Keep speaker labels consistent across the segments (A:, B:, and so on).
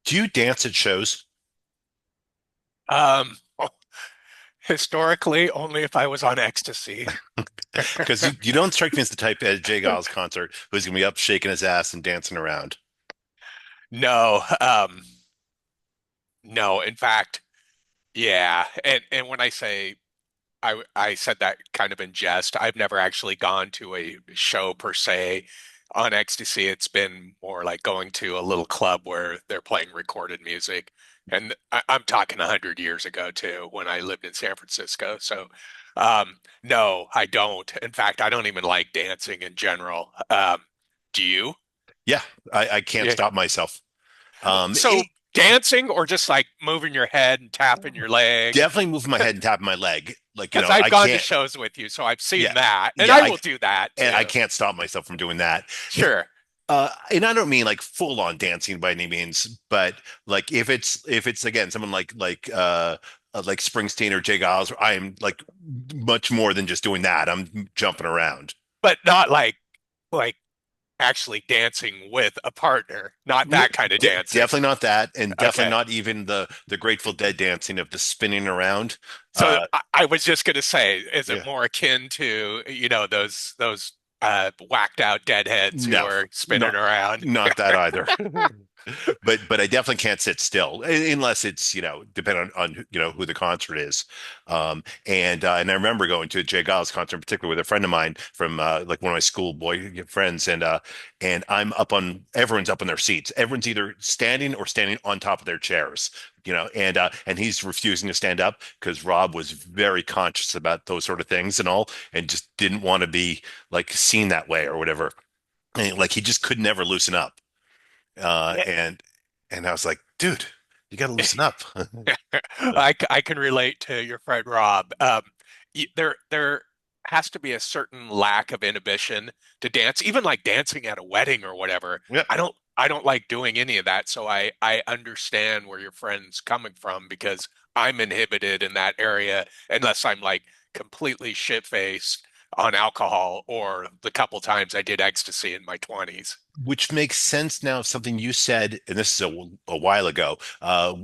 A: Do you dance at shows?
B: Um, Historically, only if I was on ecstasy.
A: Because you don't strike me as the type at Jay Giles concert who's gonna be up shaking his ass and dancing around.
B: No, no. In fact, yeah. And when I say I said that kind of in jest, I've never actually gone to a show per se on ecstasy. It's been more like going to a little club where they're playing recorded music. And I'm talking 100 years ago too, when I lived in San Francisco. So, no, I don't. In fact, I don't even like dancing in general. Do you?
A: Yeah, I can't
B: Yeah.
A: stop myself.
B: So dancing or just like moving your head and tapping your leg?
A: Definitely moving my head and tapping my leg.
B: Because I've
A: I
B: gone to
A: can't.
B: shows with you, so I've
A: Yeah,
B: seen that, and
A: yeah,
B: I
A: I
B: will do that
A: and I
B: too.
A: can't stop myself from doing that.
B: Sure.
A: And I don't mean like full on dancing by any means, but like if it's again someone like Springsteen or Jay Giles, I am like much more than just doing that. I'm jumping around.
B: But not like actually dancing with a partner. Not that kind of dancing.
A: Definitely not that, and definitely
B: Okay.
A: not even the Grateful Dead dancing of the spinning around.
B: So
A: Uh,
B: I was just gonna say, is it
A: yeah,
B: more akin to, those whacked out deadheads who
A: no,
B: are spinning
A: not
B: around?
A: not that either. But I definitely can't sit still unless it's depending on who the concert is. And I remember going to a Jay Giles concert in particular with a friend of mine from like one of my school boy friends, and I'm up on everyone's up on their seats. Everyone's either standing or standing on top of their chairs. And he's refusing to stand up because Rob was very conscious about those sort of things and all, and just didn't want to be like seen that way or whatever. And, like he just could never loosen up. Uh,
B: Yeah.
A: and and I was like, dude, you got to loosen up.
B: I can relate to your friend Rob. There has to be a certain lack of inhibition to dance, even like dancing at a wedding or whatever.
A: Yeah.
B: I don't like doing any of that, so I understand where your friend's coming from because I'm inhibited in that area unless I'm like completely shit-faced on alcohol or the couple times I did ecstasy in my 20s.
A: Which makes sense now. Something you said, and this is a while ago.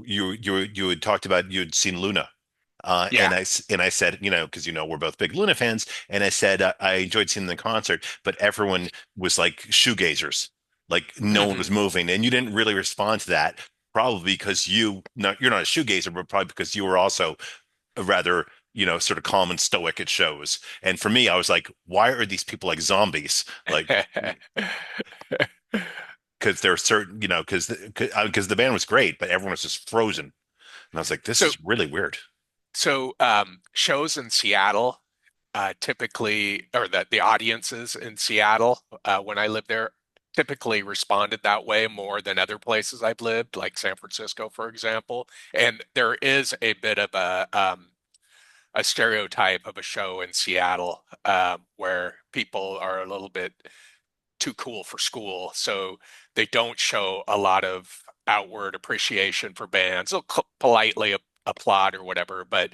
A: You had talked about you had seen Luna,
B: Yeah.
A: and I said, because we're both big Luna fans, and I said I enjoyed seeing the concert, but everyone was like shoegazers, like no one was
B: Hmm.
A: moving, and you didn't really respond to that, probably because you're not a shoegazer, but probably because you were also a rather sort of calm and stoic at shows. And for me, I was like, why are these people like zombies? Like, because there are certain, because the band was great, but everyone was just frozen. And I was like, this
B: So
A: is really weird.
B: shows in Seattle, typically, or the audiences in Seattle, when I lived there, typically responded that way more than other places I've lived, like San Francisco, for example. And there is a bit of a stereotype of a show in Seattle, where people are a little bit too cool for school, so they don't show a lot of outward appreciation for bands. They'll politely applaud or whatever, but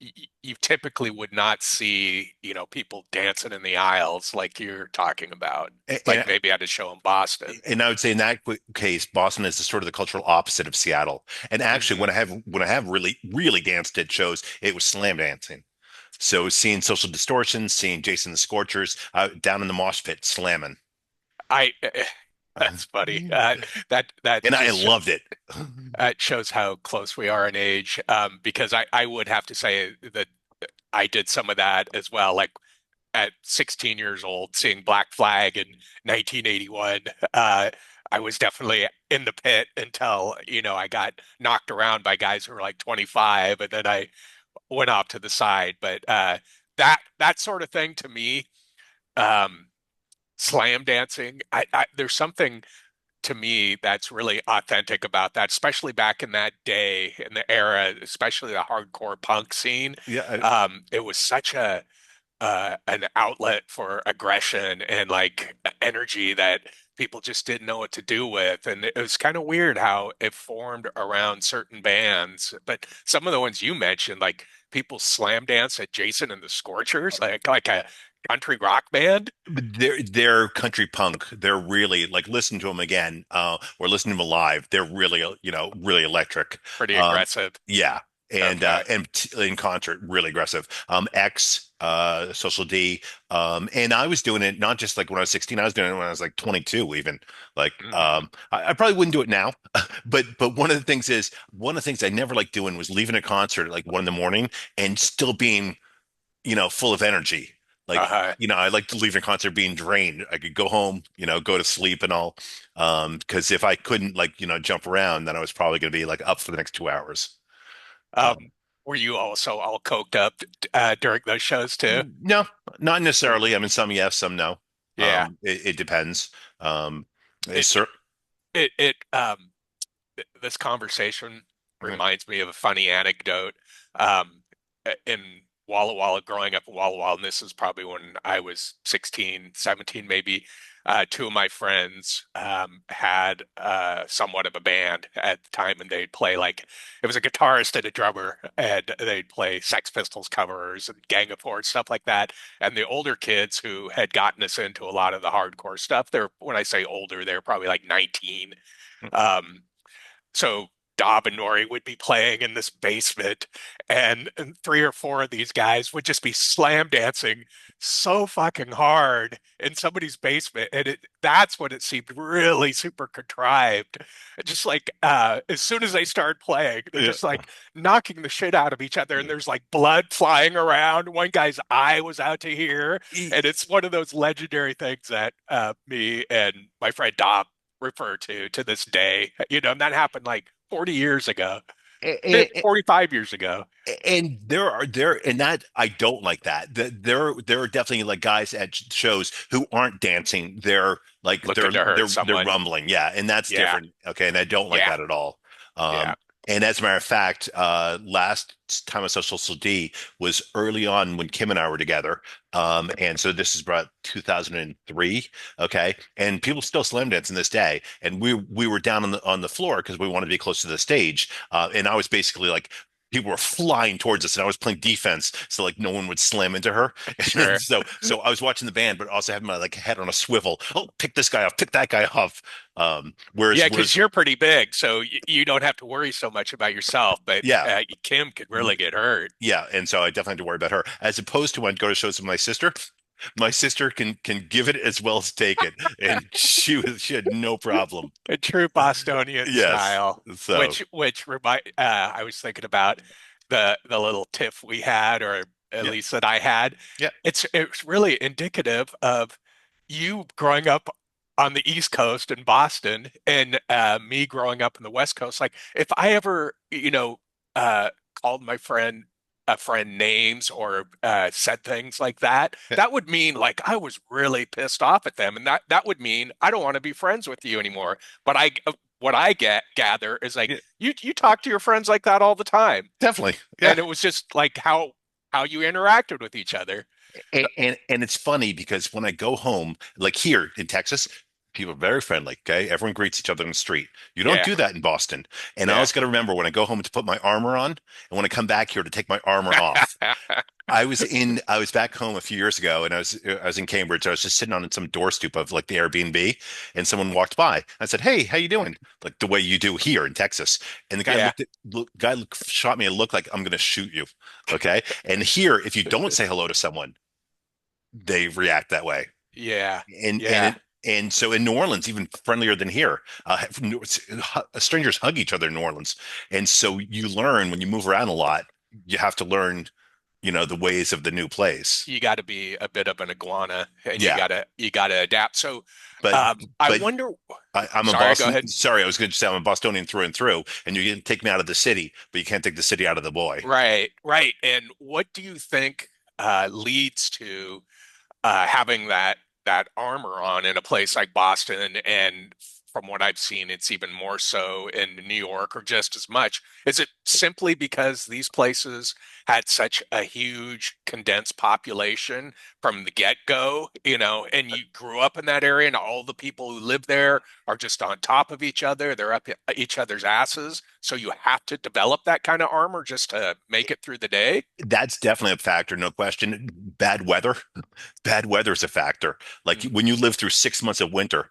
B: you typically would not see, people dancing in the aisles like you're talking about, like
A: And,
B: maybe at a show in Boston.
A: and I would say in that case, Boston is the sort of the cultural opposite of Seattle. And actually,
B: Hmm.
A: when I have really really danced at shows, it was slam dancing. So seeing Social Distortion, seeing Jason the Scorchers down in the mosh pit slamming,
B: I
A: uh,
B: That's funny. That
A: and I
B: just
A: loved it.
B: shows how close we are in age. Because I would have to say that I did some of that as well. Like at 16 years old, seeing Black Flag in 1981, I was definitely in the pit until, I got knocked around by guys who were like 25, and then I went off to the side. But that sort of thing to me, um, slam dancing, there's something to me that's really authentic about that, especially back in that day, in the era, especially the hardcore punk scene.
A: Yeah,
B: It was such an outlet for aggression and like energy that people just didn't know what to do with. And it was kind of weird how it formed around certain bands. But some of the ones you mentioned, like people slam dance at Jason and the Scorchers, like a country rock band?
A: They're country punk. They're really like listen to them again, or listen to them live. They're really, really electric.
B: Pretty
A: Um,
B: aggressive.
A: yeah,
B: Okay.
A: in concert, really aggressive. X, Social D, and I was doing it not just like when I was 16. I was doing it when I was like 22, even. Like,
B: Hmm.
A: I probably wouldn't do it now, but one of the things I never liked doing was leaving a concert at like 1 in the morning and still being full of energy. Like,
B: Uh-huh.
A: I like to leave a concert being drained. I could go home, go to sleep and all. Because if I couldn't like, jump around, then I was probably going to be like up for the next 2 hours.
B: Um, were you also all coked up during those shows too?
A: No, not necessarily. I mean, some yes, some no.
B: Yeah.
A: It depends. Um, it's
B: It
A: cer-
B: it it this conversation reminds me of a funny anecdote. In Walla Walla, growing up in Walla Walla, and this is probably when I was 16, 17, maybe, two of my friends had somewhat of a band at the time, and they'd play like it was a guitarist and a drummer, and they'd play Sex Pistols covers and Gang of Four, stuff like that. And the older kids who had gotten us into a lot of the hardcore stuff, they're when I say older, they're probably like 19. Um, so Dob and Nori would be playing in this basement, and three or four of these guys would just be slam dancing so fucking hard in somebody's basement. And that's when it seemed really super contrived. Just like as soon as they start playing, they're
A: yeah.
B: just like knocking the shit out of each other, and there's like blood flying around. One guy's eye was out to here,
A: E-
B: and it's one of those legendary things that me and my friend Dob refer to this day. And that happened like 40 years ago,
A: and,
B: 45 years ago.
A: and and that I don't like that. There are definitely like guys at shows who aren't dancing. They're like
B: Looking to hurt
A: they're
B: someone.
A: rumbling. Yeah, and that's
B: Yeah,
A: different. Okay, and I don't like
B: yeah,
A: that at all.
B: yeah.
A: And as a matter of fact, last time I saw Social D was early on when Kim and I were together. And so this is about 2003. Okay, and people still slam dancing this day. And we were down on the floor because we wanted to be close to the stage. And I was basically like people were flying towards us and I was playing defense so like no one would slam into her. And
B: Sure.
A: so I was watching the band but also having my like head on a swivel. Oh, pick this guy off, pick that guy off.
B: Yeah,
A: Whereas
B: because you're pretty big, so you don't have to worry so much about yourself. But
A: yeah,
B: Kim could really get hurt.
A: yeah, and so I definitely have to worry about her as opposed to when I go to shows with my sister. My sister can give it as well as take it, and she had no problem.
B: A true Bostonian
A: Yes,
B: style,
A: so
B: which remind I was thinking about the little tiff we had, or at
A: yeah,
B: least that I had.
A: yeah,
B: It's really indicative of you growing up on the East Coast in Boston, and me growing up in the West Coast. Like if I ever, called my friend a friend names, or said things like that,
A: yeah,
B: that would mean like I was really pissed off at them, and that would mean I don't want to be friends with you anymore. But what I get gather is like
A: yeah,
B: you talk to your friends like that all the time,
A: definitely, yeah.
B: and it was just like how you interacted with each other.
A: And it's funny because when I go home, like here in Texas, people are very friendly. Okay, everyone greets each other in the street. You don't
B: Yeah,
A: do that in Boston. And I
B: yeah.
A: always got to remember when I go home to put my armor on, and when I come back here to take my armor off. I was back home a few years ago and I was in Cambridge. I was just sitting on some door stoop of like the Airbnb and someone walked by. I said, "Hey, how you doing?" Like the way you do here in Texas. And the guy
B: Yeah,
A: shot me a look like I'm going to shoot you. Okay? And here if you don't say hello to someone, they react that way.
B: yeah,
A: And
B: yeah.
A: and so in New Orleans, even friendlier than here. Strangers hug each other in New Orleans. And so you learn when you move around a lot, you have to learn the ways of the new place.
B: You got to be a bit of an iguana, and you
A: Yeah,
B: gotta you gotta adapt. So,
A: but
B: I
A: but
B: wonder.
A: I'm a
B: Sorry, go
A: Boston.
B: ahead.
A: Sorry, I was going to say I'm a Bostonian through and through, and you can take me out of the city, but you can't take the city out of the boy.
B: Right, right. And what do you think leads to having that armor on in a place like Boston? And from what I've seen, it's even more so in New York, or just as much. Is it simply because these places had such a huge condensed population from the get-go, and you grew up in that area, and all the people who live there are just on top of each other. They're up each other's asses. So you have to develop that kind of armor just to make it through the day.
A: That's definitely a factor, no question. Bad weather. Bad weather is a factor. Like
B: Mhm.
A: when you live through 6 months of winter,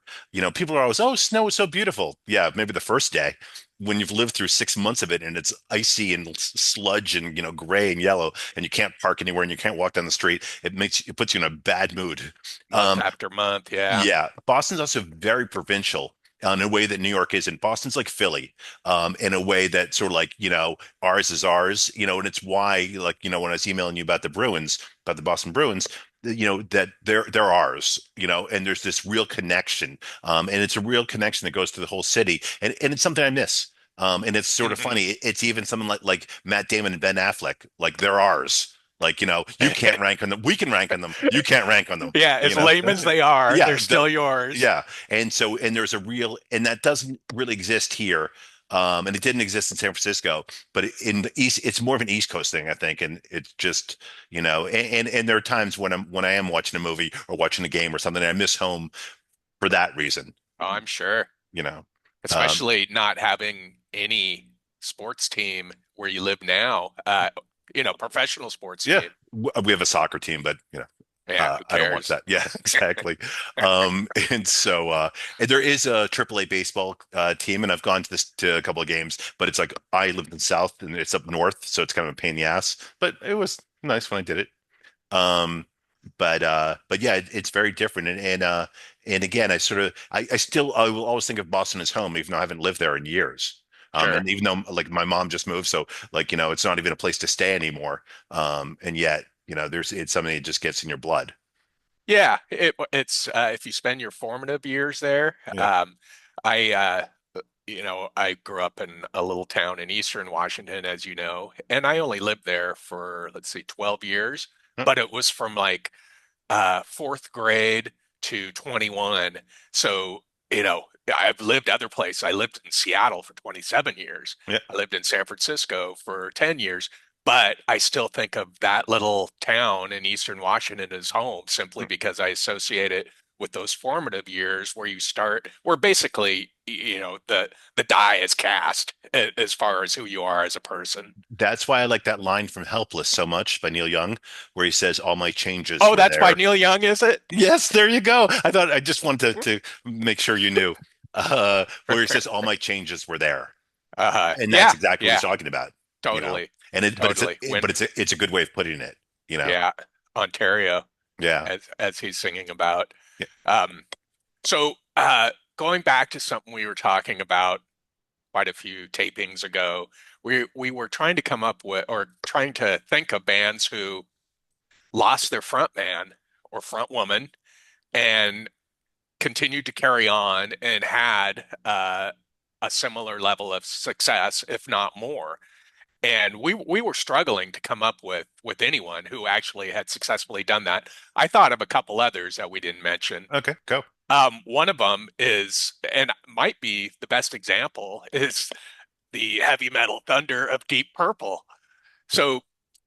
A: people are always, oh, snow is so beautiful. Yeah, maybe the first day. When you've lived through 6 months of it and it's icy and sludge and gray and yellow, and you can't park anywhere and you can't walk down the street, it puts you in a bad mood.
B: Month
A: Um,
B: after month, yeah.
A: yeah, Boston's also very provincial in a way that New York isn't. Boston's like Philly, in a way that sort of like, ours is ours, and it's why, like, when I was emailing you about the Bruins, about the Boston Bruins, that they're ours, and there's this real connection, and it's a real connection that goes to the whole city, and it's something I miss. And it's sort of
B: Mhm.
A: funny. It's even something like Matt Damon and Ben Affleck, like they're ours. Like, you can't rank on them. We can rank on them. You can't rank on them,
B: Yeah,
A: you
B: as
A: know?
B: lame as they are,
A: Yeah,
B: they're still yours.
A: yeah. And there's a real, and that doesn't really exist here. And it didn't exist in San Francisco, but in the East, it's more of an East Coast thing, I think. And it's just, and there are times when I am watching a movie or watching a game or something, and I miss home for that reason,
B: Oh, I'm sure.
A: you know. Um,
B: Especially not having any sports team where you live now, professional sports
A: yeah,
B: team.
A: we have a soccer team, but
B: Yeah, who
A: I don't watch
B: cares?
A: that. Yeah, exactly. And so and there is a AAA baseball team, and I've gone to a couple of games, but it's like I lived in South and it's up north, so it's kind of a pain in the ass. But it was nice when I did it. Um, but yeah, it's very different. And again, I will always think of Boston as home, even though I haven't lived there in years.
B: Sure.
A: And even though like my mom just moved, so like, it's not even a place to stay anymore. And yet, it's something that just gets in your blood.
B: Yeah, it's if you spend your formative years there.
A: Yeah.
B: I I grew up in a little town in Eastern Washington, as you know, and I only lived there for, let's see, 12 years,
A: Huh.
B: but it was from like fourth grade to 21. So, I've lived other places. I lived in Seattle for 27 years.
A: Yeah.
B: I lived in San Francisco for 10 years, but I still think of that little town in Eastern Washington as home simply because I associate it with those formative years where you start, where basically, the die is cast as far as who you are as a person.
A: That's why I like that line from Helpless so much by Neil Young, where he says, "All my changes
B: Oh,
A: were
B: that's by
A: there."
B: Neil Young, is it?
A: Yes, there you go. I just wanted to make sure you knew. Where he says, "All my changes were there," and that's
B: Yeah,
A: exactly what he's
B: yeah.
A: talking about. You know,
B: Totally.
A: and it, but
B: Totally. When,
A: it's a good way of putting it. You know,
B: yeah, Ontario,
A: yeah,
B: as he's singing about.
A: yeah.
B: Um, so going back to something we were talking about quite a few tapings ago, we were trying to come up with or trying to think of bands who lost their front man or front woman and continued to carry on and had a similar level of success, if not more. And we were struggling to come up with anyone who actually had successfully done that. I thought of a couple others that we didn't mention.
A: Okay, go.
B: One of them is, and might be the best example, is the heavy metal thunder of Deep Purple. So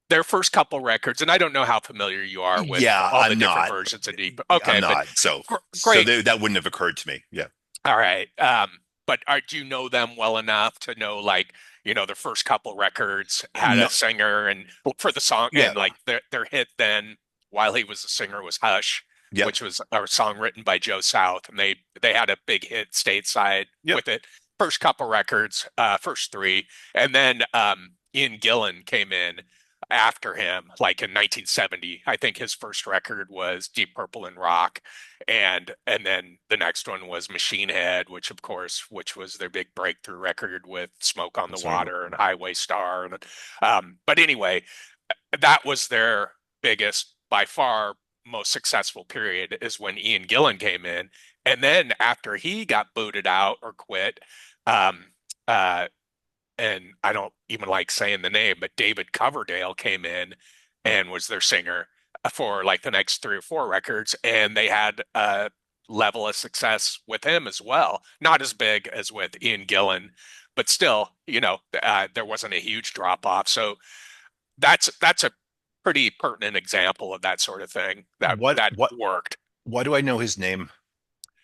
B: their first couple records, and I don't know how familiar you are with
A: Yeah,
B: all the different versions of Deep.
A: I'm
B: Okay, but
A: not. So
B: great.
A: that wouldn't have occurred to me. Yeah.
B: All right. But do you know them well enough to know, like, the first couple records had a
A: No.
B: singer and for the song,
A: Yeah.
B: and like their hit then while he was a singer was Hush,
A: Yep.
B: which was a song written by Joe South, and they had a big hit stateside
A: Yep.
B: with it. First couple records, first three, and then Ian Gillan came in after him, like in 1970. I think his first record was Deep Purple and Rock, and then the next one was Machine Head, which was their big breakthrough record with Smoke on the
A: So,
B: Water and Highway Star. And but anyway, that was their biggest, by far most successful period is when Ian Gillan came in. And then after he got booted out or quit, um, uh, and I don't even like saying the name, but David Coverdale came in and was their singer for like the next three or four records, and they had a level of success with him as well. Not as big as with Ian Gillan, but still, there wasn't a huge drop off. So that's a pretty pertinent example of that sort of thing that
A: What
B: worked.
A: why do I know his name?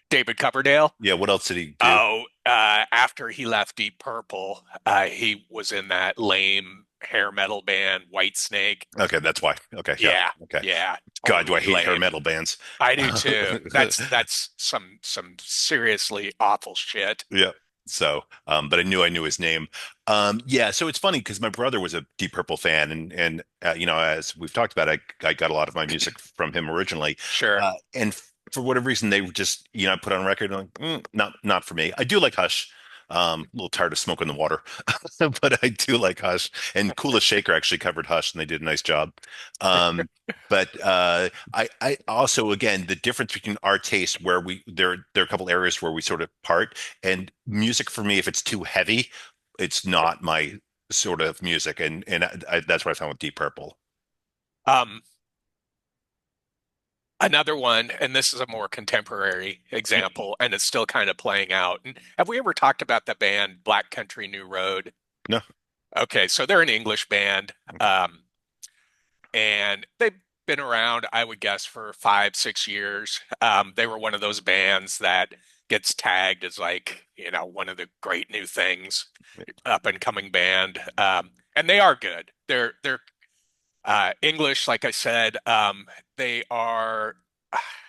B: David Coverdale.
A: Yeah, what else did he do?
B: Oh, after he left Deep Purple, he was in that lame hair metal band Whitesnake.
A: Okay, that's why. Okay, yeah.
B: Yeah,
A: Okay.
B: yeah,
A: God, do I
B: totally
A: hate hair
B: lame.
A: metal bands.
B: I do too. That's some seriously awful shit.
A: Yeah. So, but I knew his name. Yeah. So it's funny because my brother was a Deep Purple fan, and as we've talked about, I got a lot of my music from him originally,
B: Sure.
A: and for whatever reason, they were just put on record and like, not for me. I do like Hush. A little tired of Smoke in the Water, but I do like Hush. And Coolest Shaker actually covered Hush, and they did a nice job. Um, but I also, again, the difference between our taste, where there are a couple areas where we sort of part, and music for me, if it's too heavy, it's not my sort of music, and that's what I found with Deep Purple.
B: Um, Another one, and this is a more contemporary example, and it's still kind of playing out. And have we ever talked about the band Black Country New Road?
A: No.
B: Okay, so they're an English band, and they've been around, I would guess, for 5, 6 years. They were one of those bands that gets tagged as like, one of the great new things, up and coming band. And they are good. They're English, like I said. They are,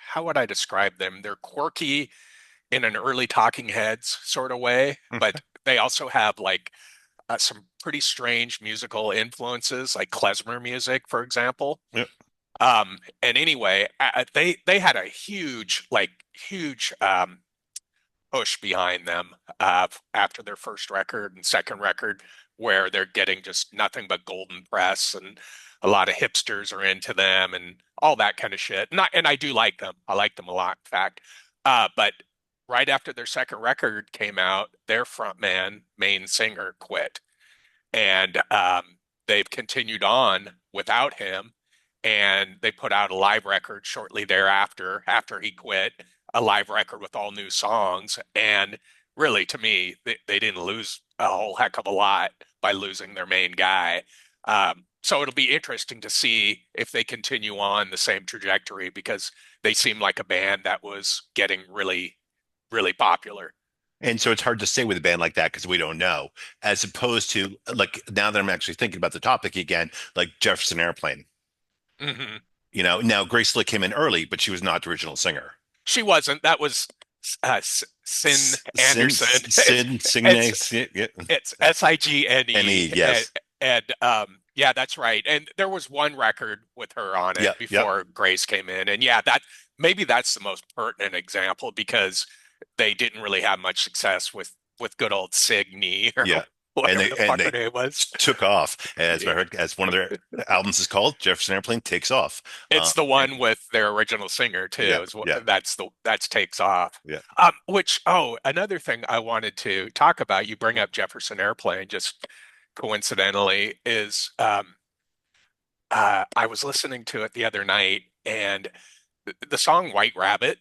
B: how would I describe them? They're quirky in an early Talking Heads sort of way, but they also have like some pretty strange musical influences, like klezmer music, for example.
A: Yeah.
B: And anyway, they had a huge push behind them after their first record and second record, where they're getting just nothing but golden press, and a lot of hipsters are into them and all that kind of shit. And I do like them. I like them a lot, in fact. But right after their second record came out, their frontman, main singer, quit, and they've continued on without him. And they put out a live record shortly thereafter, after he quit, a live record with all new songs. And really, to me, they didn't lose a whole heck of a lot by losing their main guy. So it'll be interesting to see if they continue on the same trajectory, because they seem like a band that was getting really, really popular.
A: And so it's hard to say with a band like that because we don't know, as opposed to like now that I'm actually thinking about the topic again, like Jefferson Airplane.
B: Hmm.
A: Now Grace Slick came in early, but she was not the original singer.
B: She wasn't. That was Sin Anderson.
A: Signe,
B: It's
A: yeah.
B: it's Sigene,
A: Yes.
B: and yeah, that's right. And there was one record with her on
A: Yeah,
B: it
A: yep,
B: before Grace came in, and yeah, that maybe that's the most pertinent example, because they didn't really have much success with good old Signe, or
A: yeah. And
B: whatever
A: they
B: the
A: and
B: fuck her
A: they
B: name was.
A: took off, as I
B: Yeah.
A: heard, as one of their albums is called, Jefferson Airplane Takes Off.
B: It's the
A: And
B: one with their original singer
A: yeah,
B: too. Is what
A: yeah,
B: that's Takes Off.
A: yeah.
B: Which, oh, another thing I wanted to talk about. You bring up Jefferson Airplane just coincidentally, is I was listening to it the other night, and the song White Rabbit.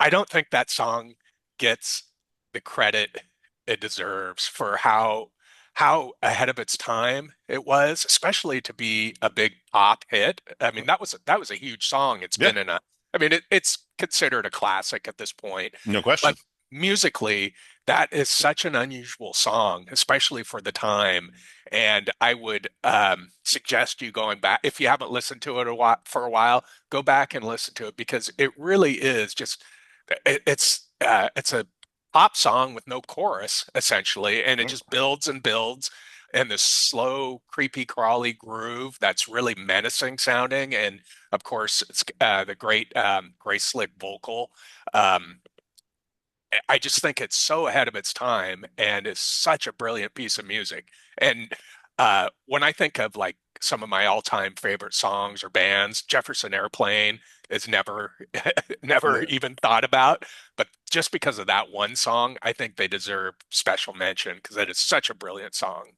B: I don't think that song gets the credit it deserves for how ahead of its time it was, especially to be a big pop hit. I mean, that was a huge song. It's
A: Yeah,
B: been in a, I mean, it's considered a classic at this point,
A: no
B: but
A: question.
B: musically, that is such an unusual song, especially for the time. And I would suggest you going back, if you haven't listened to it for a while, go back and listen to it, because it really is just it's a pop song with no chorus, essentially, and it just builds and builds in this slow, creepy, crawly groove that's really menacing sounding. And of course, it's the great Grace Slick vocal. Um, I just think it's so ahead of its time, and is such a brilliant piece of music. And when I think of like some of my all-time favorite songs or bands, Jefferson Airplane is never never
A: Yeah.
B: even thought about. But just because of that one song, I think they deserve special mention, because it is such a brilliant song.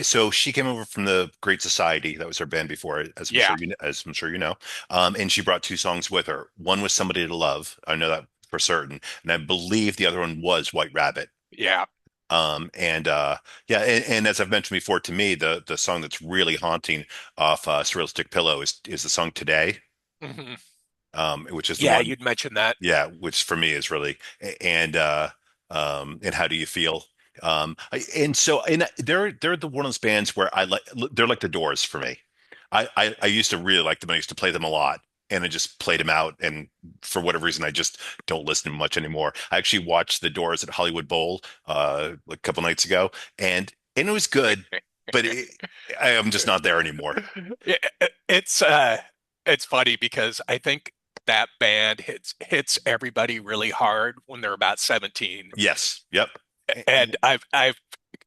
A: So she came over from the Great Society. That was her band before,
B: Yeah,
A: as I'm sure you know. And she brought two songs with her. One was Somebody to Love. I know that for certain. And I believe the other one was White Rabbit.
B: yeah.
A: And yeah, and as I've mentioned before, to me, the song that's really haunting off Surrealistic Pillow is the song Today,
B: Mhm.
A: which is the
B: Yeah,
A: one,
B: you'd mentioned that.
A: yeah, which for me is really and How Do You Feel? And so and they're the one of those bands where I like they're like the Doors for me. I used to really like them. I used to play them a lot, and I just played them out. And for whatever reason, I just don't listen to them much anymore. I actually watched the Doors at Hollywood Bowl a couple nights ago, and it was good, but I am just not there anymore.
B: It's funny because I think that band hits everybody really hard when they're about 17.
A: Yes, yep.
B: And I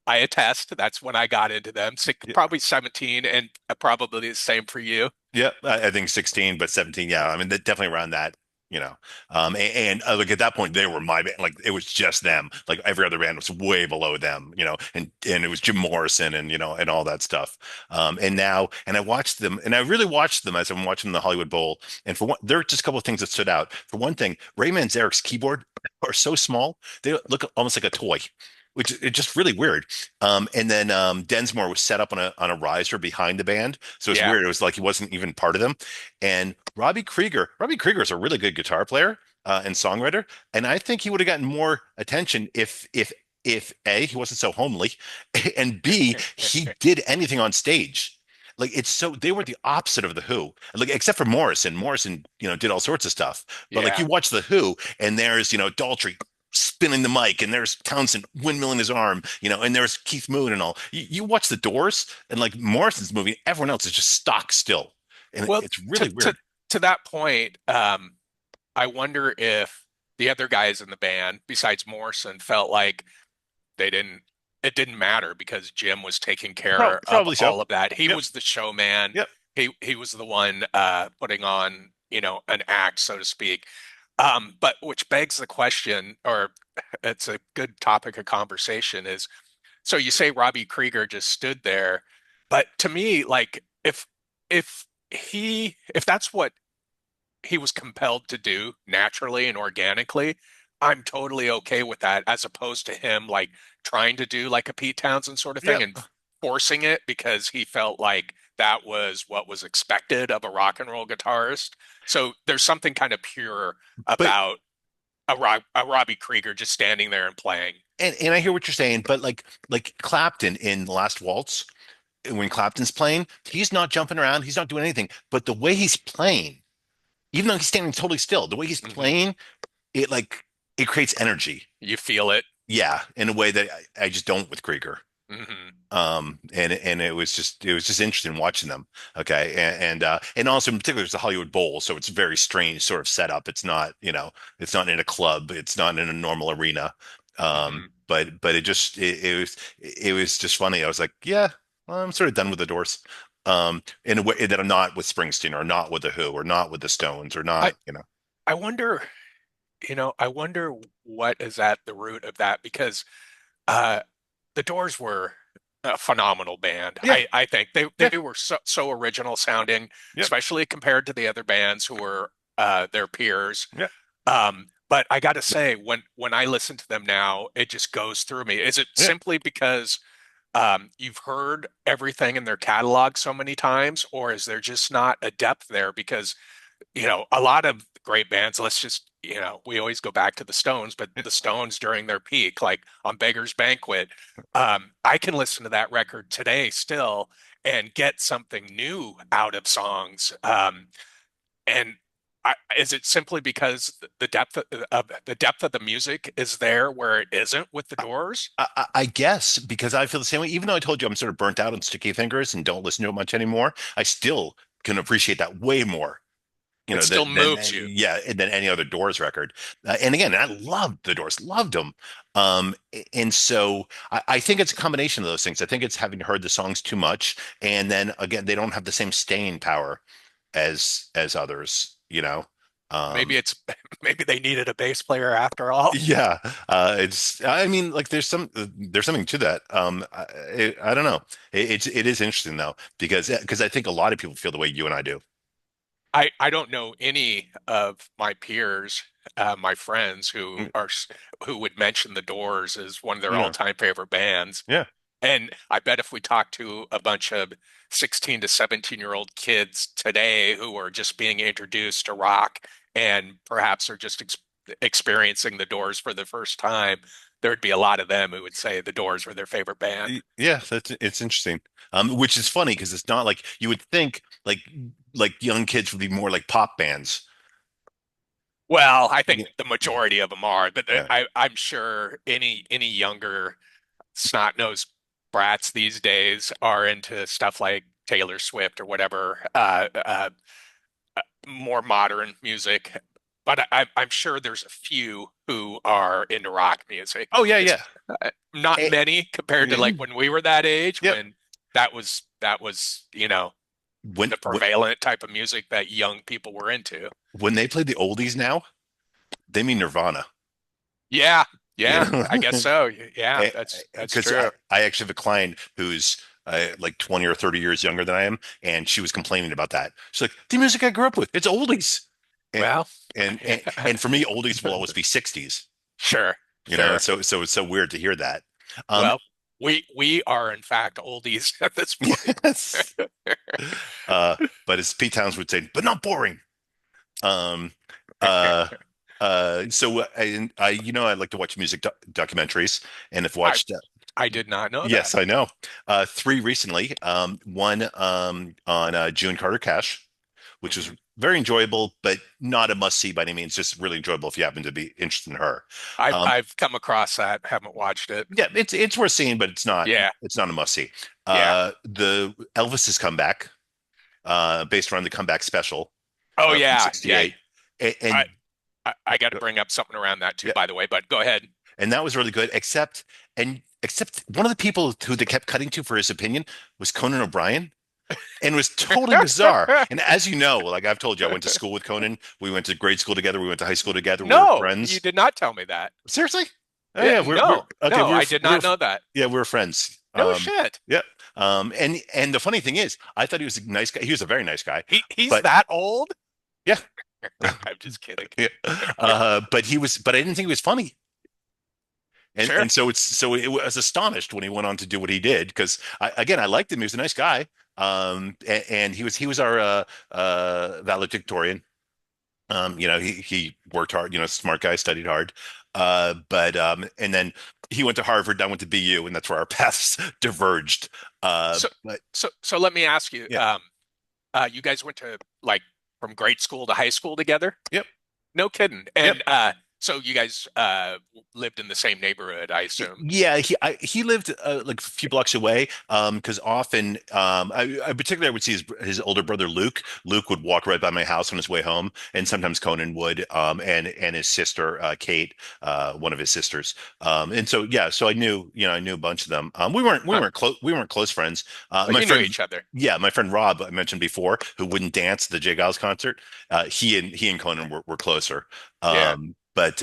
B: attest that's when I got into them. Probably 17 and probably the same for you.
A: Yeah, I think 16, but 17. Yeah, I mean, definitely around that, you know. Like at that point, they were my band. Like it was just them. Like every other band was way below them, and it was Jim Morrison and and all that stuff. And I watched them, and I really watched them as I'm watching the Hollywood Bowl. And for one, there are just a couple of things that stood out. For one thing, Ray Manzarek's keyboard are so small, they look almost like a toy. Which is just really weird. And then Densmore was set up on a riser behind the band, so it's
B: Yeah.
A: weird. It was like he wasn't even part of them. And Robbie Krieger is a really good guitar player and songwriter, and I think he would have gotten more attention if A, he wasn't so homely, and B, he did anything on stage. Like it's so they were the opposite of the Who, like except for Morrison. Morrison, did all sorts of stuff. But like
B: Yeah.
A: you watch the Who, and there's Daltrey spinning the mic, and there's Townsend windmilling his arm, and there's Keith Moon and all. You watch the Doors, and like Morrison's movie, everyone else is just stock still, and
B: Well,
A: it's
B: to
A: really
B: to
A: weird.
B: to that point, I wonder if the other guys in the band, besides Morrison, felt like they didn't it didn't matter because Jim was taking care of
A: Probably so.
B: all of that. He
A: Yep.
B: was the showman.
A: Yep.
B: He was the one putting on, an act, so to speak. But which begs the question, or it's a good topic of conversation, is so you say Robbie Krieger just stood there, but to me, like if if that's what he was compelled to do naturally and organically, I'm totally okay with that, as opposed to him like trying to do like a Pete Townsend sort of thing
A: Yep.
B: and forcing it because he felt like that was what was expected of a rock and roll guitarist. So there's something kind of pure
A: But
B: about a Robbie Krieger just standing there and playing.
A: and I hear what you're saying, but like Clapton in The Last Waltz, when Clapton's playing, he's not jumping around, he's not doing anything. But the way he's playing, even though he's standing totally still, the way he's
B: Hmm.
A: playing, it like it creates energy.
B: You feel it.
A: Yeah, in a way that I just don't with Krieger.
B: Hmm.
A: And it was just interesting watching them. Okay, and also in particular it's the Hollywood Bowl, so it's a very strange sort of setup. It's not in a club, it's not in a normal arena.
B: Hmm.
A: But it was just funny. I was like, yeah, well, I'm sort of done with the Doors. In a way that I'm not with Springsteen or not with the Who or not with the Stones or
B: I
A: not.
B: I wonder, I wonder what is at the root of that because uh the Doors were a phenomenal band.
A: Yeah,
B: I think
A: yeah,
B: they were so original sounding,
A: yep,
B: especially compared to the other bands who were their peers.
A: yeah,
B: But I got to say, when I listen to them now, it just goes through me. Is it
A: yeah.
B: simply because you've heard everything in their catalog so many times, or is there just not a depth there? Because a lot of great bands, let's just, we always go back to the Stones, but the Stones during their peak, like on Beggar's Banquet, I can listen to that record today still and get something new out of songs. And is it simply because the depth of the music is there where it isn't with the Doors?
A: I guess because I feel the same way. Even though I told you I'm sort of burnt out on Sticky Fingers and don't listen to it much anymore, I still can appreciate that way more,
B: It still
A: than
B: moves you.
A: yeah, than any other Doors record. And again, I loved the Doors, loved them. And so I think it's a combination of those things. I think it's having heard the songs too much, and then again, they don't have the same staying power as others.
B: Maybe
A: Um,
B: it's maybe they needed a bass player after all.
A: Yeah, I mean, like, there's something to that. I don't know. It is interesting though, because I think a lot of people feel the way you and I do.
B: I don't know any of my peers my friends
A: Mm,
B: who would mention the Doors as one of their
A: yeah,
B: all-time favorite bands.
A: yeah.
B: And I bet if we talk to a bunch of 16 to 17-year-old kids today who are just being introduced to rock and perhaps are just experiencing the Doors for the first time, there'd be a lot of them who would say the Doors were their favorite band.
A: Yeah, that's it's interesting. Which is funny because it's not like you would think like young kids would be more like pop bands.
B: Well, I think
A: Yeah,
B: the majority of them are, but
A: yeah.
B: I'm sure any younger snot-nosed brats these days are into stuff like Taylor Swift or whatever, more modern music. But I'm sure there's a few who are into rock music.
A: Oh yeah,
B: It's
A: yeah.
B: not
A: Eh,
B: many compared to like when we were that age,
A: yep.
B: when that was,
A: When
B: the prevalent type of music that young people were into.
A: when they play the oldies now, they mean Nirvana.
B: Yeah,
A: You
B: yeah, I guess
A: know,
B: so. Yeah, that's
A: because
B: true.
A: I actually have a client who's like 20 or 30 years younger than I am, and she was complaining about that. She's like, the music I grew up with, it's oldies. And
B: Well,
A: and for me, oldies will always be 60s.
B: sure,
A: You know,
B: sure.
A: so it's so weird to hear that. Um,
B: Well, we are in fact oldies at this point.
A: yes. Uh, but as Pete Towns would say, but not boring. Um, uh, so I like to watch music documentaries, and have
B: I
A: watched.
B: I did not know that.
A: Yes, I know. Three recently. One on June Carter Cash, which was
B: Mhm.
A: very enjoyable, but not a must see by any means. Just really enjoyable if you happen to be interested in her. Um,
B: I've come across that, haven't watched it.
A: yeah, it's worth seeing, but
B: Yeah,
A: it's not a must see.
B: yeah.
A: The Elvis's comeback, based around the comeback special
B: Oh
A: from
B: yeah, yeah.
A: '68, and,
B: I
A: and
B: I got to bring up something around that too,
A: yeah,
B: by the way. But go ahead.
A: and that was really good. Except one of the people who they kept cutting to for his opinion was Conan O'Brien. And it was totally bizarre. And as you know, like I've told you, I went to school with Conan. We went to grade school together. We went to high school together. We were
B: No, you
A: friends.
B: did not tell me that.
A: Seriously? Oh
B: Yeah,
A: yeah, we're
B: no,
A: okay.
B: no, I did not know that.
A: Yeah, we were friends.
B: No shit.
A: Yeah. And the funny thing is, I thought he was a nice guy. He was a very nice guy.
B: He's
A: But
B: that old?
A: yeah,
B: I'm just kidding.
A: yeah. But I didn't think he was funny.
B: Sure.
A: And so it was astonished when he went on to do what he did because again I liked him. He was a nice guy. And he was our valedictorian. He worked hard, smart guy, studied hard. But and then he went to Harvard, I went to BU, and that's where our paths diverged.
B: So
A: But
B: so let me ask you,
A: yeah,
B: you guys went to like from grade school to high school together?
A: yep,
B: No kidding.
A: yep.
B: And so you guys lived in the same neighborhood, I assume.
A: Yeah, he lived like a few blocks away. Because often, I particularly I would see his older brother Luke. Luke would walk right by my house on his way home, and sometimes Conan would. And his sister Kate, one of his sisters. And so yeah, so I knew a bunch of them.
B: Huh.
A: We weren't close friends.
B: But
A: My
B: you knew
A: friend,
B: each other.
A: yeah, my friend Rob I mentioned before, who wouldn't dance at the Jay Giles concert. He and Conan were closer.
B: Yeah.
A: Um, but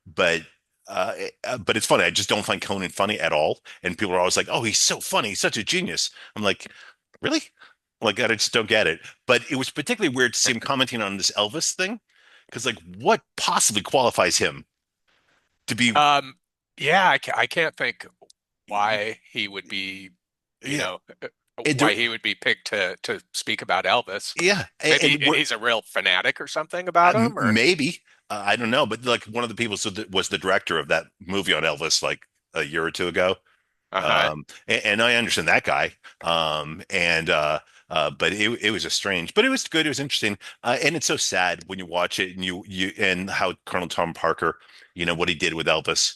A: but but it's funny. I just don't find Conan funny at all. And people are always like, "Oh, he's so funny. He's such a genius." I'm like, "Really?" Like I just don't get it. But it was particularly weird to see him commenting on this Elvis thing, because like, what possibly qualifies him to be?
B: Um, yeah, I can't think why he would be, you
A: Yeah,
B: know,
A: and
B: why he would be picked to speak about Elvis.
A: yeah,
B: Maybe
A: we're
B: he's a real fanatic or something about him, or
A: maybe I don't know, but like one of the people was the director of that movie on Elvis like a year or two ago.
B: uh-huh.
A: And I understand that guy. But it was a strange, but it was good. It was interesting. And it's so sad when you watch it and and how Colonel Tom Parker, what he did with Elvis,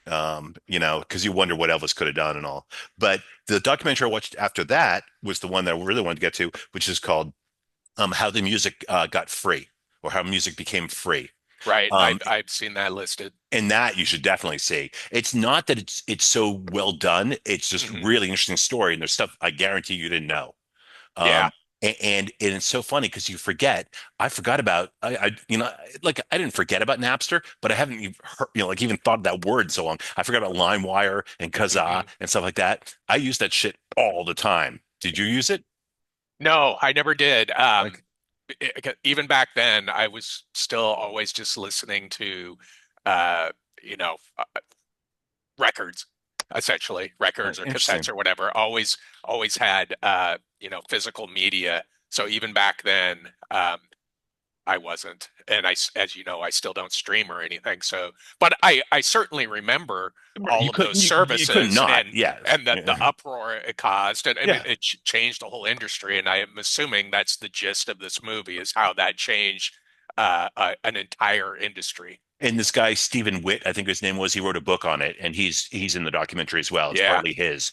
A: because you wonder what Elvis could have done and all. But the documentary I watched after that was the one that I really wanted to get to, which is called, How the Music Got Free, or How Music Became Free.
B: Right.
A: Um,
B: I've seen that listed.
A: and that you should definitely see. It's not that it's so well done. It's just
B: Hmm.
A: really interesting story, and there's stuff I guarantee you didn't know.
B: Yeah.
A: Um, and it's so funny because you forget. I forgot about like I didn't forget about Napster, but I haven't even heard, like even thought of that word in so long. I forgot about LimeWire and Kazaa
B: Hmm.
A: and stuff like that. I use that shit all the time. Did you use it?
B: No, I never did.
A: Like,
B: even back then, I was still always just listening to, uh, you know, records, essentially records or cassettes
A: Interesting.
B: or whatever. Always had, physical media. So even back then, I wasn't, and as you know, I still don't stream or anything. So, but I certainly remember all
A: You
B: of those
A: couldn't you couldn't
B: services
A: not.
B: and
A: Yes.
B: the
A: Yeah.
B: uproar it caused, and I mean
A: Yeah.
B: it changed the whole industry. And I am assuming that's the gist of this movie is how that changed an entire industry.
A: And this guy Stephen Witt, I think his name was, he wrote a book on it, and he's in the documentary as well. It's
B: Yeah,
A: partly his.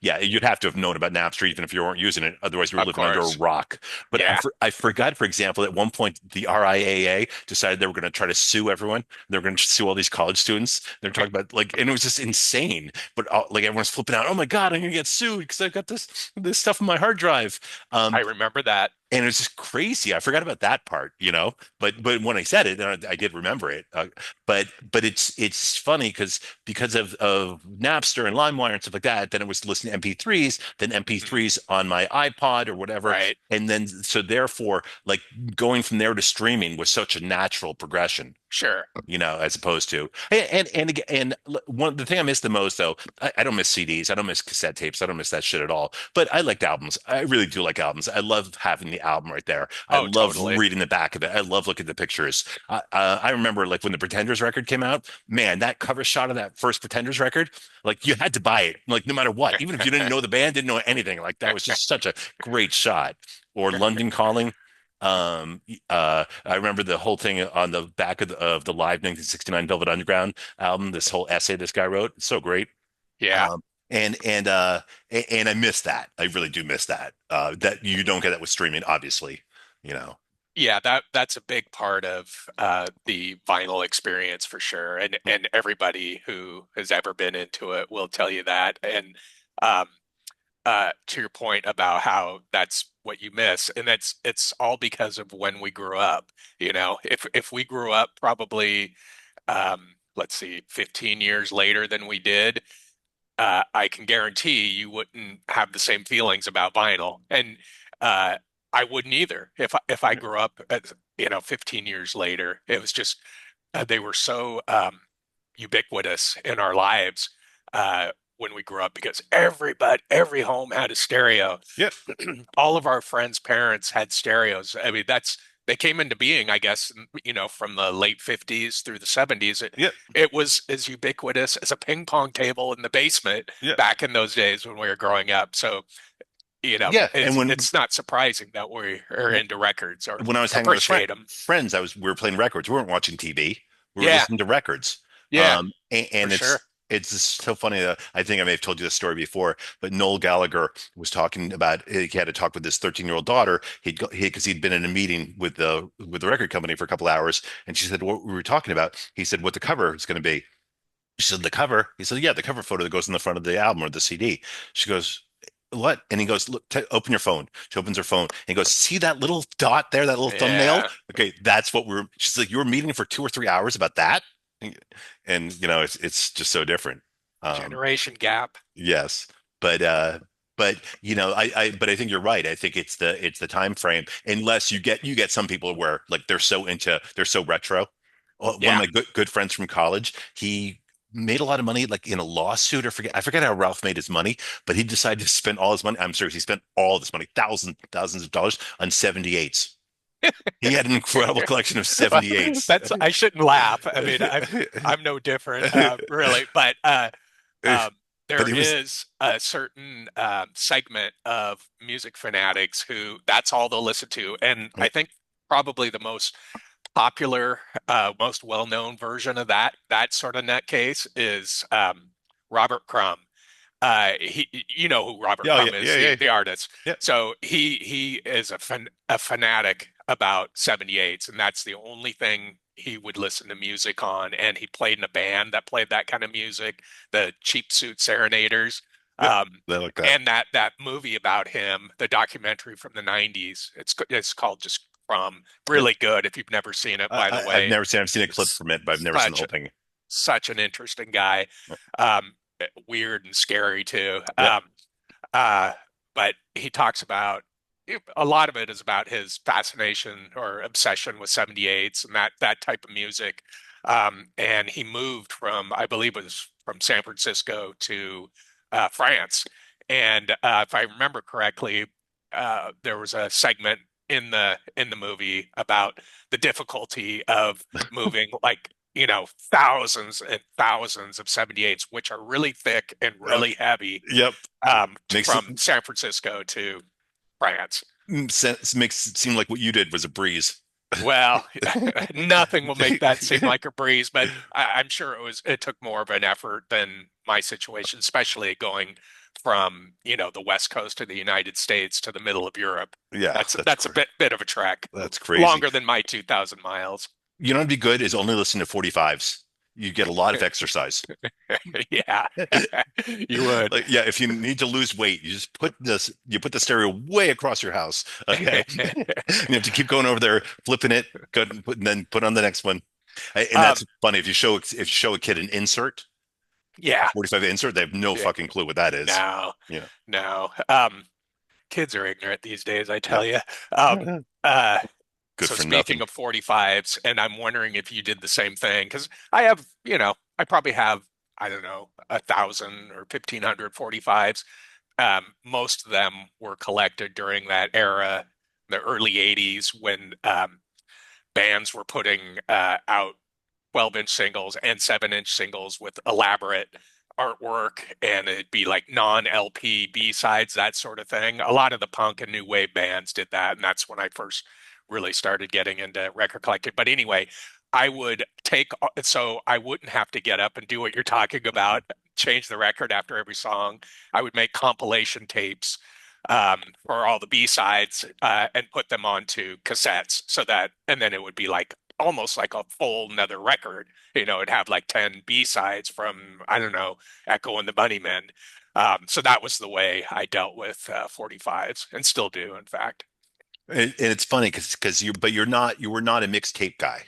A: Yeah, you'd have to have known about Napster even if you weren't using it. Otherwise, you were
B: of
A: living under a
B: course.
A: rock. But
B: Yeah,
A: I forgot, for example, at one point the RIAA decided they were going to try to sue everyone. They were going to sue all these college students. They're talking about like, and it was just insane. But like everyone's flipping out. Oh my God, I'm going to get sued because I've got this stuff on my hard drive.
B: I
A: Um,
B: remember that.
A: and it was just crazy. I forgot about that part, you know. But when I said it, I did remember it. But it's funny because of Napster and LimeWire and stuff like that. Then it was listening to MP3s, then
B: Mhm.
A: MP3s on my iPod or whatever,
B: Right.
A: and then so therefore, like going from there to streaming was such a natural progression,
B: Sure.
A: as opposed to one the thing I miss the most though, I don't miss CDs, I don't miss cassette tapes, I don't miss that shit at all. But I liked albums. I really do like albums. I love having the album right there. I
B: Oh,
A: love
B: totally.
A: reading the back of it. I love looking at the pictures. I remember like when the Pretenders record came out, man, that cover shot of that first Pretenders record, like you had to buy it, like no matter what, even if you didn't know the band, didn't know anything, like that was just such a great shot. Or London Calling. I remember the whole thing on the back of the live 1969 Velvet Underground album, this whole essay this guy wrote. It's so great.
B: Yeah.
A: Um, and I miss that. I really do miss that. That you don't get that with streaming, obviously, you know.
B: Yeah, that's a big part of the vinyl experience for sure, and everybody who has ever been into it will tell you that. And um, to your point about how that's what you miss, and it's all because of when we grew up. If we grew up probably, let's see, 15 years later than we did, I can guarantee you wouldn't have the same feelings about vinyl, and uh, I wouldn't either if I grew up, 15 years later. It was just they were so ubiquitous in our lives when we grew up because every home had a stereo.
A: Yeah,
B: All of our friends' parents had stereos. I mean, they came into being, I guess, from the late 50s through the 70s. It,
A: yeah,
B: it was as ubiquitous as a ping pong table in the basement
A: yeah,
B: back in those days when we were growing up. So,
A: yeah. And
B: it's not surprising that we are into records or
A: when I was hanging out with
B: appreciate them.
A: friends, we were playing records. We weren't watching TV. We were
B: Yeah,
A: listening to records.
B: yeah, for
A: And
B: sure.
A: it's just so funny. I think I may have told you this story before, but Noel Gallagher was talking about he had to talk with his 13-year-old daughter. Because he'd been in a meeting with the record company for a couple hours, and she said what we were talking about. He said what the cover is going to be. She said the cover. He said yeah, the cover photo that goes in the front of the album or the CD. She goes what? And he goes, look, open your phone. She opens her phone and he goes, see that little dot there, that little thumbnail?
B: Yeah,
A: Okay, that's what she's like, you were meeting for 2 or 3 hours about that? And it's just so different. Um,
B: generation gap.
A: yes. But but I think you're right. I think it's the time frame. Unless you get some people where like they're so retro. One of
B: Yeah.
A: my good friends from college, he made a lot of money like in a lawsuit or I forget how Ralph made his money, but he decided to spend all his money. I'm serious, he spent all this money, thousands of dollars on 78s. He had an incredible collection of 78s.
B: I shouldn't laugh. I mean, I'm no different, really, but
A: But
B: there
A: it was
B: is a certain segment of music fanatics who that's all they'll listen to, and I think probably the most popular, most well-known version of that sort of nutcase is Robert Crumb. You know who Robert
A: yeah, yeah,
B: Crumb is,
A: yeah,
B: the
A: yeah,
B: the artist.
A: yeah.
B: So he is a fanatic about 78s, and that's the only thing he would listen to music on. And he played in a band that played that kind of music, the Cheap Suit Serenaders.
A: Yep,
B: Um,
A: I like that.
B: and that movie about him, the documentary from the 90s, it's called just Crumb.
A: Yep.
B: Really good if you've never seen it, by the
A: I've
B: way.
A: never seen. I've seen a clip
B: It's
A: from it, but I've never seen the
B: such
A: whole thing.
B: such an interesting guy. Um, Weird and scary too.
A: Yep.
B: Uh, but he talks about, a lot of it is about his fascination or obsession with 78s and that type of music. And he moved from, I believe it was from San Francisco to France. And if I remember correctly, there was a segment in the movie about the difficulty of moving like thousands and thousands of 78s, which are really thick and
A: Uh,
B: really heavy,
A: yep. Makes it
B: from San Francisco to France.
A: makes it seem like what you did was a breeze.
B: Well, nothing will make that seem like a breeze, but I'm sure it took more of an effort than my situation, especially going from, the West Coast of the United States to the middle of Europe.
A: Yeah,
B: That's a bit of a trek,
A: that's crazy.
B: longer than my 2,000 miles.
A: You know what'd be good is only listen to 45s. You get a lot of exercise.
B: Yeah, you would.
A: Like, yeah, if you need to lose weight, you put the stereo way across your house. Okay. You have to keep going over there, flipping it, and then put on the next one. And
B: Um,
A: that's funny. If you show a kid an insert, a
B: yeah,
A: 45 insert, they have no
B: yeah,
A: fucking clue what that is.
B: no,
A: Yeah.
B: no. Kids are ignorant these days, I
A: Yep.
B: tell you. Um, uh,
A: Good
B: So
A: for
B: speaking
A: nothing.
B: of 45s, and I'm wondering if you did the same thing, because I have, I probably have, I don't know, 1,000 or 1,500 45s. Most of them were collected during that era, the early 80s, when bands were putting out 12-inch singles and 7-inch singles with elaborate artwork, and it'd be like non-LP B-sides, that sort of thing. A lot of the punk and new wave bands did that, and that's when I first really started getting into record collecting. But anyway, I would take, so I wouldn't have to get up and do what you're talking about, change the record after every song. I would make compilation tapes for all the B-sides, and put them onto cassettes, and then it would be like almost like a full another record. It'd have like 10 B-sides from, I don't know, Echo and the Bunnymen. So that was the way I dealt with 45s, and still do, in fact.
A: And it's funny because you were not a mixtape guy.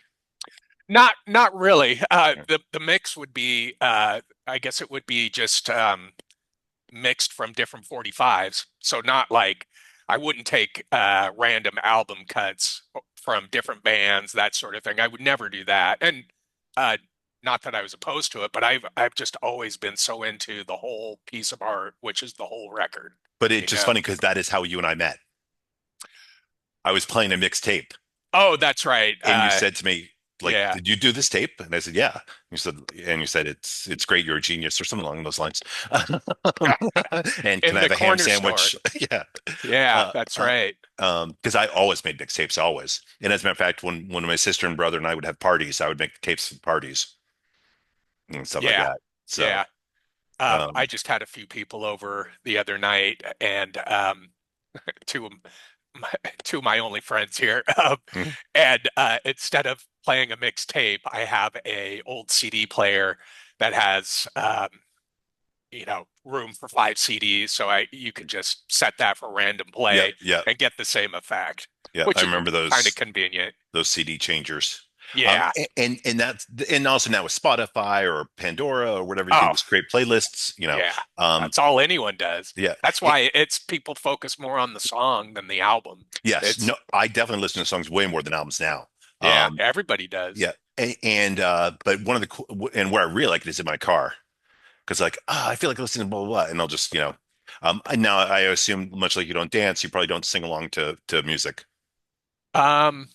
B: Not really.
A: Yeah.
B: The mix would be, I guess it would be just mixed from different 45s. So not like I wouldn't take random album cuts from different bands, that sort of thing. I would never do that. And uh, not that I was opposed to it, but I've just always been so into the whole piece of art, which is the whole record,
A: But it's
B: you
A: just
B: know.
A: funny because that is how you and I met. I was playing a mixtape,
B: Oh, that's right.
A: and you said to me, like,
B: Yeah.
A: "Did you do this tape?" And I said, "Yeah." And you said it's great. You're a genius, or something along those lines. And can
B: In
A: I
B: the
A: have a ham
B: corner store.
A: sandwich? Yeah.
B: Yeah,
A: Uh,
B: that's
A: uh,
B: right.
A: because I always made mixtapes, always. And as a matter of fact, when my sister and brother and I would have parties, I would make tapes for parties and stuff like
B: Yeah.
A: that. So,
B: Yeah. I
A: um,
B: just had a few people over the other night, and two of my, two of my only friends here. And instead of playing a mixtape, I have a old CD player that has room for 5 CDs, so I you can just set that for random
A: yep,
B: play
A: yep,
B: and get the same effect,
A: yep. I
B: which is
A: remember
B: kind of
A: those
B: convenient.
A: those CD changers.
B: Yeah.
A: And also now with Spotify or Pandora or whatever, you can
B: Oh,
A: just create playlists,
B: yeah.
A: Um,
B: That's all anyone does.
A: yeah.
B: That's
A: Eh,
B: why it's people focus more on the song than the album.
A: yes.
B: It's
A: No, I definitely listen to songs way more than albums now.
B: Yeah,
A: Um,
B: everybody does.
A: yeah. But one of and where I really like it is in my car because like, I feel like listening to blah, blah, blah. And I'll just, and now I assume much like you don't dance, you probably don't sing along to music.
B: Um,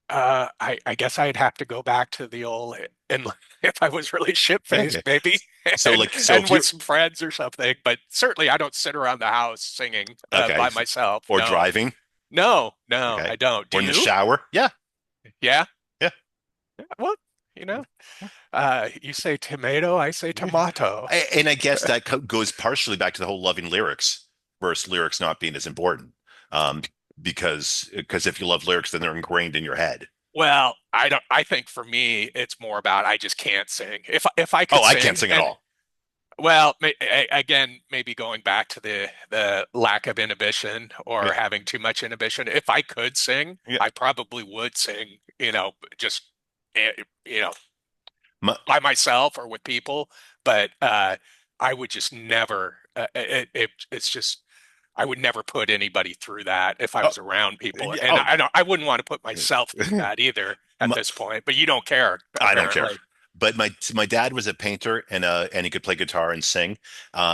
B: I guess I'd have to go back to the old, and if I was really shit-faced,
A: Okay.
B: maybe,
A: So
B: and
A: like, so
B: and
A: if
B: with
A: you're
B: some friends or something. But certainly, I don't sit around the house singing
A: okay,
B: by myself.
A: or
B: No,
A: driving,
B: no, no,
A: okay,
B: I don't. Do
A: or in the
B: you?
A: shower, yeah,
B: Yeah.
A: yeah.
B: Well, you know, you say tomato, I say tomato.
A: And I guess that goes partially back to the whole loving lyrics versus lyrics not being as important. Um, because if you love lyrics, then they're ingrained in your head.
B: Well, I don't. I think for me, it's more about I just can't sing. If I
A: Oh,
B: could
A: I can't
B: sing,
A: sing at
B: and
A: all.
B: well, again, maybe going back to the lack of inhibition
A: Yeah,
B: or having too much inhibition. If I could sing,
A: yeah.
B: I probably would sing, just eh, you know,
A: My,
B: by myself or with people. But I would just never. It's just I would never put anybody through that if I
A: Oh,
B: was around people, and
A: oh,
B: I wouldn't want to put myself through that either at
A: my,
B: this point. But you don't care,
A: I don't care.
B: apparently.
A: But my dad was a painter and he could play guitar and sing. And